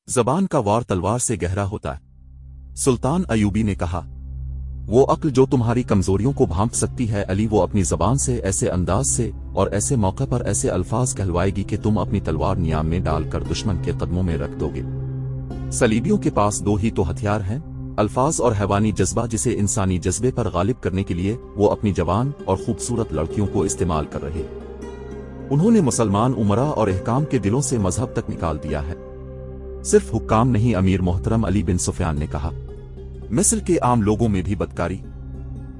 ज़बान का वार तलवार से गहरा होता है। सुल्तान अयूबी ने कहा, वो अक्ल जो तुम्हारी कमजोरियों को भांप सकती है अली, वो अपनी ज़बान से ऐसे अंदाज से और ऐसे मौके पर ऐसे अल्फाज कहलवाएगी कि तुम अपनी तलवार नियाम में डालकर दुश्मन के कदमों में रख दोगे। सलीबियों के पास दो ही तो हथियार हैं, अल्फाज और हैवानी जज्बा, जिसे इंसानी जज्बे पर गालिब करने के लिए वो अपनी जवान और खूबसूरत लड़कियों को इस्तेमाल कर रहे। उन्होंने मुसलमान उमरा और अहकाम के दिलों से मजहब तक निकाल दिया है। सिर्फ हुक्काम नहीं, अमीर मोहतरम अली बिन सुफियान ने कहा, मिस्र के आम लोगों में भी बदकारी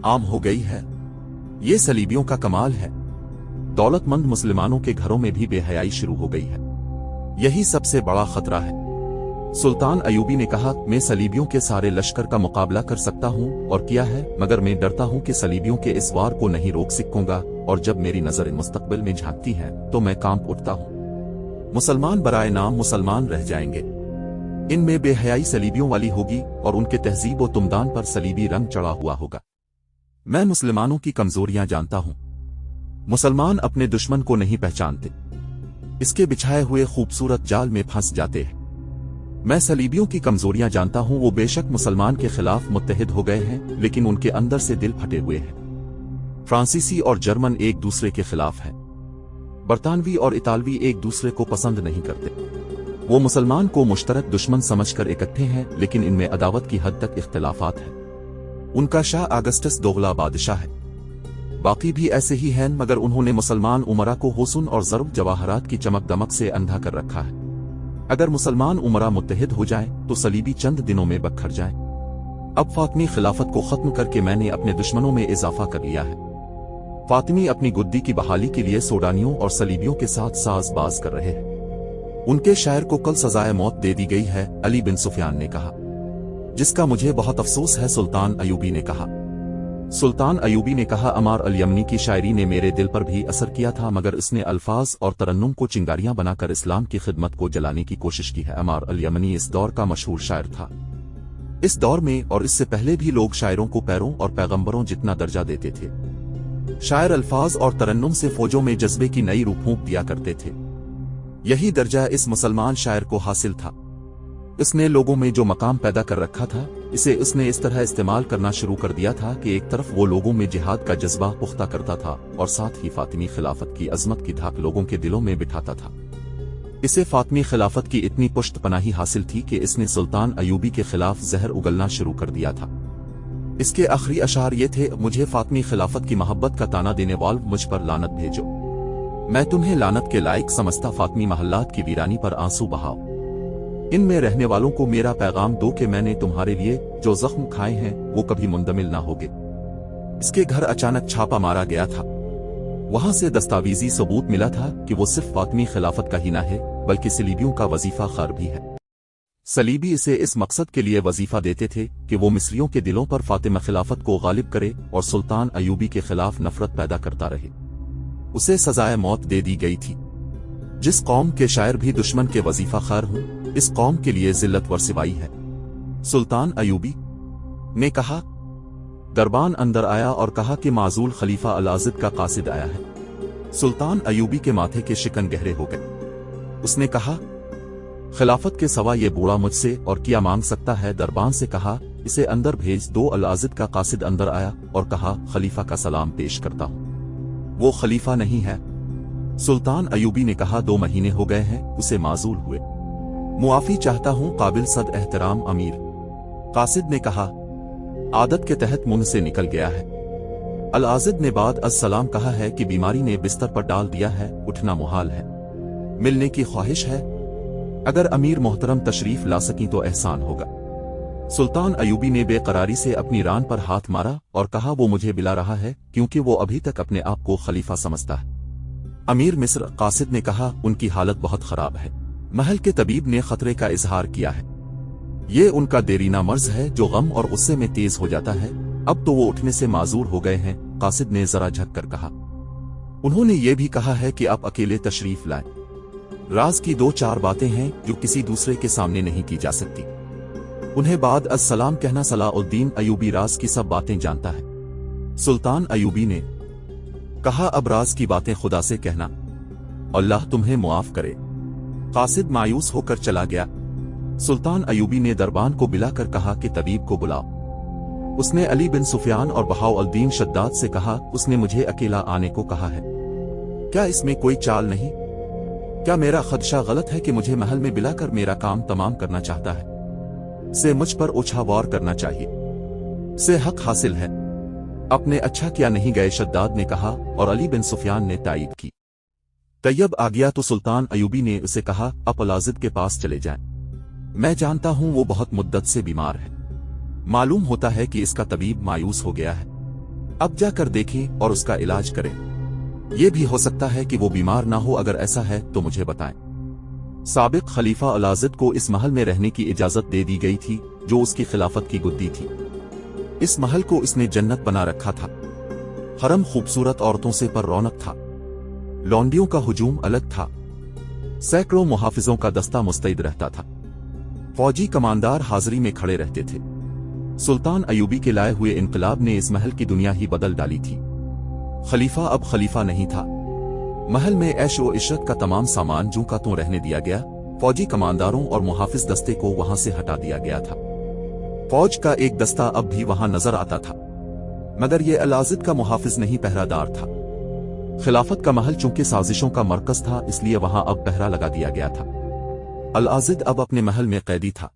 आम हो गई है। ये सलीबियों का कमाल है। दौलतमंद मुसलमानों के घरों में भी बेहयाई शुरू हो गई है। यही सबसे बड़ा खतरा है। सुल्तान अयूबी ने कहा, मैं सलीबियों के सारे लश्कर का मुकाबला कर सकता हूं और किया है, मगर मैं डरता हूं कि सलीबियों के इस वार को नहीं रोक सकूंगा, और जब मेरी नजर मुस्तकबिल में झांकती है तो मैं कांप उठता हूं। मुसलमान बराए नाम मुसलमान रह जाएंगे। इनमें बेहयाई सलीबियों वाली होगी और उनके तहजीब व तुमदान पर सलीबी रंग चढ़ा हुआ होगा। मैं मुसलमानों की कमजोरियां जानता हूं। मुसलमान अपने दुश्मन को नहीं पहचानते, इसके बिछाए हुए खूबसूरत जाल में फंस जाते हैं। मैं सलीबियों की कमजोरियां जानता हूं। वो बेशक मुसलमान के खिलाफ मुत्तहिद हो गए हैं, लेकिन उनके अंदर से दिल फटे हुए हैं। फ्रांसीसी और जर्मन एक दूसरे के खिलाफ हैं। बरतानवी और इतालवी एक दूसरे को पसंद नहीं करते। वो मुसलमान को मुश्तरक दुश्मन समझकर इकट्ठे हैं, लेकिन इनमें अदावत की हद तक इख्तिलाफात हैं। उनका शाह अगस्टस दोगला बादशाह है, बाकी भी ऐसे ही हैं, मगर उन्होंने मुसलमान उमरा को हुस्न और ज़र्ब जवाहरात की चमक दमक से अंधा कर रखा है। अगर मुसलमान उमरा मुत्तहिद हो जाए तो सलीबी चंद दिनों में बखर जाए। अब फातिमी खिलाफत को खत्म करके मैंने अपने दुश्मनों में इजाफा कर लिया है। फातिमी अपनी गुद्दी की बहाली के लिए सोडानियों और सलीबियों के साथ साजबाज कर रहे हैं। उनके शायर को कल सजाए मौत दे दी गई है, अली बिन सुफियान ने कहा, जिसका मुझे बहुत अफसोस है, सुल्तान अयूबी ने कहा। सुल्तान अयूबी ने कहा, अमार अल यमनी की शायरी ने मेरे दिल पर भी असर किया था, मगर इसने अल्फाज और तरन्नुम को चिंगारियां बनाकर इस्लाम की खिदमत को जलाने की कोशिश की है। अमार अल यमनी इस दौर का मशहूर शायर था। इस दौर में और इससे पहले भी लोग शायरों को पैरों और पैगंबरों जितना दर्जा देते थे। शायर अल्फाज और तरन्नुम से फौजों में जज्बे की नई रूह फूंक दिया करते थे। यही दर्जा इस मुसलमान शायर को हासिल था। इसने लोगों में जो मकाम पैदा कर रखा था, इसे उसने इस तरह इस्तेमाल करना शुरू कर दिया था कि एक तरफ वो लोगों में जिहाद का जज्बा पुख्ता करता था और साथ ही फातिमी खिलाफत की अजमत की धाक लोगों के दिलों में बिठाता था। इसे फातिमी खिलाफत की इतनी पुश्त पनाही हासिल थी कि इसने सुल्तान अयूबी के खिलाफ जहर उगलना शुरू कर दिया था। इसके आखिरी अशार ये थे, मुझे फातिमी खिलाफत की मोहब्बत का ताना देने वाल, मुझ पर लानत भेजो। मैं तुम्हें लानत के लायक समझता, फातिमी महल्लात की वीरानी पर आंसू बहाओ। इनमें रहने वालों को मेरा पैगाम दो कि मैंने तुम्हारे लिए जो जख्म खाए हैं वो कभी मुंदमिल ना होगे। इसके घर अचानक छापा मारा गया था। वहां से दस्तावेजी सबूत मिला था कि वो सिर्फ फातिमी खिलाफत का ही ना है, बल्कि सलीबियों का वजीफा खार भी है। सलीबी इसे इस मकसद के लिए वजीफा देते थे कि वो मिस्रियों के दिलों पर फातिमा खिलाफत को गालिब करे और सुल्तान अयूबी के खिलाफ नफरत पैदा करता रहे। उसे सजाए मौत दे दी गई थी। जिस कौम के शायर भी दुश्मन के वजीफा खार हों, इस कौम के लिए जिल्लत व सिवाई है। सुल्तान अयूबी ने कहा, दरबान अंदर आया और कहा कि माजूल खलीफा अल-आज़िद का कासिद आया है। सुल्तान अयूबी के माथे के शिकन गहरे हो गए। उसने कहा, खिलाफत के सवा ये बूढ़ा मुझसे और क्या मांग सकता है। दरबान से कहा, इसे अंदर भेज दो। अल-आज़िद का कासिद अंदर आया और कहा, खलीफा का सलाम पेश करता हूं। वो खलीफा नहीं है। सुल्तान अयूबी ने कहा, 2 महीने हो गए हैं उसे माजूल हुए। मुआफी चाहता हूं, काबिल सद एहतराम अमीर। कासिद ने कहा, आदत के तहत मुंह से निकल गया है। अल-आज़िद ने बाद अस्सलाम कहा है कि बीमारी ने बिस्तर पर डाल दिया है, उठना मुहाल है। मिलने की ख्वाहिश है। अगर अमीर मोहतरम तशरीफ ला सकी तो एहसान होगा। सुल्तान अयूबी ने बेकरारी से अपनी रान पर हाथ मारा और कहा, वो मुझे बिला रहा है क्योंकि वो अभी तक अपने आप को खलीफा समझता है। अमीर मिस्र कासिद ने कहा, उनकी हालत बहुत खराब है। महल के तबीब ने खतरे का इजहार किया है। ये उनका देरीना मर्ज है जो गम और गुस्से में तेज हो जाता है। अब तो वो उठने से माजूर हो गए हैं। कासिद ने जरा झक कर कहा। उन्होंने ये भी कहा है कि आप अकेले तशरीफ लाएं। राज की 2-4 बातें हैं जो किसी दूसरे के सामने नहीं की जा सकती। उन्हें बाद अस्सलाम कहना। सलाउद्दीन अयूबी राज की सब बातें जानता है। सुल्तान अयूबी ने कहा, अब राज की बातें खुदा से कहना, अल्लाह तुम्हें मुआफ करे। कासिद मायूस होकर चला गया। सुल्तान अयूबी ने दरबान को बुलाकर कहा कि तबीब को बुलाओ। उसने अली बिन सुफियान और बहाउद्दीन शद्दाद से कहा, उसने मुझे अकेला आने को कहा है, क्या इसमें कोई चाल नहीं? क्या मेरा खदशा गलत है कि मुझे महल में बुलाकर मेरा काम तमाम करना चाहता है? से मुझ पर ओछा वार करना चाहिए, से हक हासिल है। अपने अच्छा क्या नहीं गए, शद्दाद ने कहा, और अली बिन सुफियान ने तायीद की। तैयब आ गया तो सुल्तान अयूबी ने उसे कहा, आप अलाजिद के पास चले जाएं। मैं जानता हूं वो बहुत मुद्दत से बीमार है, मालूम होता है कि इसका तबीब मायूस हो गया है। अब जाकर देखें और उसका इलाज करें। यह भी हो सकता है कि वो बीमार ना हो, अगर ऐसा है तो मुझे बताएं। साबिक खलीफा अलाजिद को इस महल में रहने की इजाजत दे दी गई थी, जो उसकी खिलाफत की गुद्दी थी। इस महल को इसने जन्नत बना रखा था। हरम खूबसूरत औरतों से पर रौनक था, लौंडियों का हुजूम अलग था, सैकड़ों मुहाफिजों का दस्ता मुस्तैद रहता था, फौजी कमांडार हाजिरी में खड़े रहते थे। सुल्तान अयूबी के लाए हुए इनकलाब ने इस महल की दुनिया ही बदल डाली थी। खलीफा अब खलीफा नहीं था। महल में ऐश व इशरत का तमाम सामान जूं का त्यों रहने दिया गया। फौजी कमांडारों और मुहाफिज दस्ते को वहां से हटा दिया गया था। फौज का एक दस्ता अब भी वहां नजर आता था, मगर यह अलाजिद का मुहाफिज नहीं, पहरादार था। खिलाफत का महल चूंकि साजिशों का मरकज था, इसलिए वहां अब पहरा लगा दिया गया था। अलाजिद अब अपने महल में कैदी था।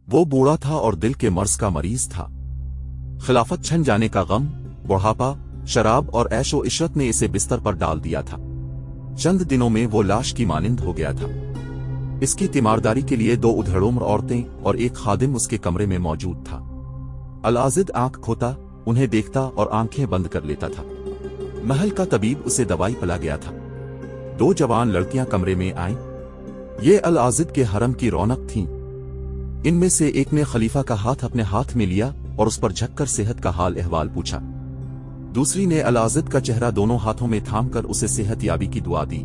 वो बूढ़ा था और दिल के मर्ज का मरीज था। खिलाफत छन जाने का गम, बुढ़ापा, शराब और ऐशो इशरत ने इसे बिस्तर पर डाल दिया था। चंद दिनों में वो लाश की मानिंद हो गया था। इसकी तीमारदारी के लिए 2 उधेड़ोम्र औरतें और एक खादिम उसके कमरे में मौजूद था। अलाजिद आंख खोता, उन्हें देखता और आंखें बंद कर लेता था। महल का तबीब उसे दवाई पिला गया था। 2 जवान लड़कियां कमरे में आईं। ये अलाजिद के हरम की रौनक थीं। इनमें से एक ने खलीफा का हाथ अपने हाथ में लिया और उस पर झुककर सेहत का हाल अहवाल पूछा। दूसरी ने अलाजिद का चेहरा दोनों हाथों में थामकर उसे सेहत याबी की दुआ दी।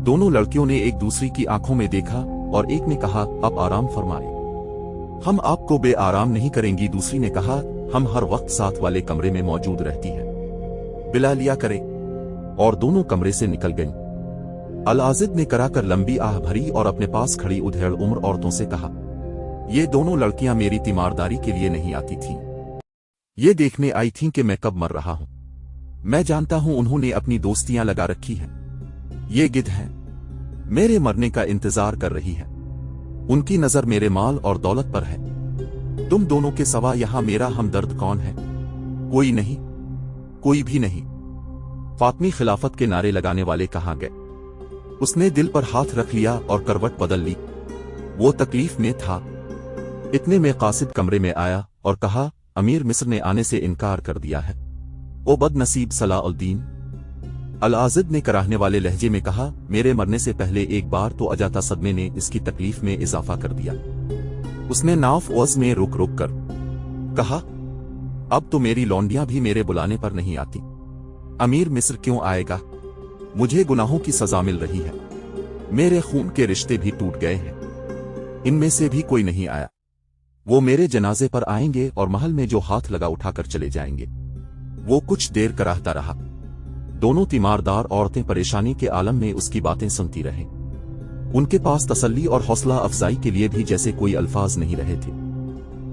दोनों लड़कियों ने एक दूसरी की आंखों में देखा और एक ने कहा, आप आराम फरमाए, हम आपको बे आराम नहीं करेंगी। दूसरी ने कहा, हम हर वक्त साथ वाले कमरे में मौजूद रहती है, बिला लिया करें। और दोनों कमरे से निकल गईं। अलाजिद ने कराकर लंबी आह भरी और अपने पास खड़ी उधेड़ उम्र औरतों से कहा, ये दोनों लड़कियां मेरी तीमारदारी के लिए नहीं आती थीं। ये देखने आई थीं कि मैं कब मर रहा हूं। मैं जानता हूं उन्होंने अपनी दोस्तियां लगा रखी हैं। ये गिद्ध हैं, मेरे मरने का इंतजार कर रही है। उनकी नजर मेरे माल और दौलत पर है। तुम दोनों के सिवा यहां मेरा हमदर्द कौन है? कोई नहीं, कोई भी नहीं। फातमी खिलाफत के नारे लगाने वाले कहां गए? उसने दिल पर हाथ रख लिया और करवट बदल ली। वो तकलीफ में था। इतने में कासिद कमरे में आया और कहा, अमीर मिस्र ने आने से इनकार कर दिया है। ओ बदनसीब सलाउद्दीन। अलाजिद ने कराहने वाले लहजे में कहा, मेरे मरने से पहले एक बार तो अजाता सदमे ने इसकी तकलीफ में इजाफा कर दिया। उसने नाफ ओज में रुक रुक कर कहा, अब तो मेरी लौंडियां भी मेरे बुलाने पर नहीं आती। अमीर मिस्र क्यों आएगा? मुझे गुनाहों की सजा मिल रही है। मेरे खून के रिश्ते भी टूट गए हैं। इनमें से भी कोई नहीं आया। वो मेरे जनाजे पर आएंगे और महल में जो हाथ लगा उठाकर चले जाएंगे। वो कुछ देर कराहता रहा। दोनों तीमारदार औरतें परेशानी के आलम में उसकी बातें सुनती रहीं। उनके पास तसल्ली और हौसला अफजाई के लिए भी जैसे कोई अल्फाज नहीं रहे थे।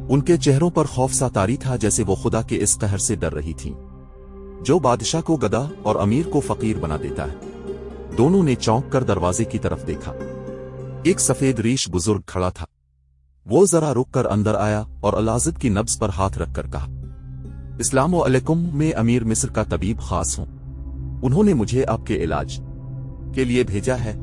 उनके चेहरों पर खौफ सा तारी था, जैसे वो खुदा के इस कहर से डर रही थीं, जो बादशाह को गदा और अमीर को फकीर बना देता है। दोनों ने चौंक कर दरवाजे की तरफ देखा। एक सफेद रीश बुजुर्ग खड़ा था। वो जरा रुक कर अंदर आया और अलाजिद की नब्ज पर हाथ रखकर कहा, इस्लाम अलैकुम, मैं अमीर मिस्र का तबीब खास हूं। उन्होंने मुझे आपके इलाज के लिए भेजा है।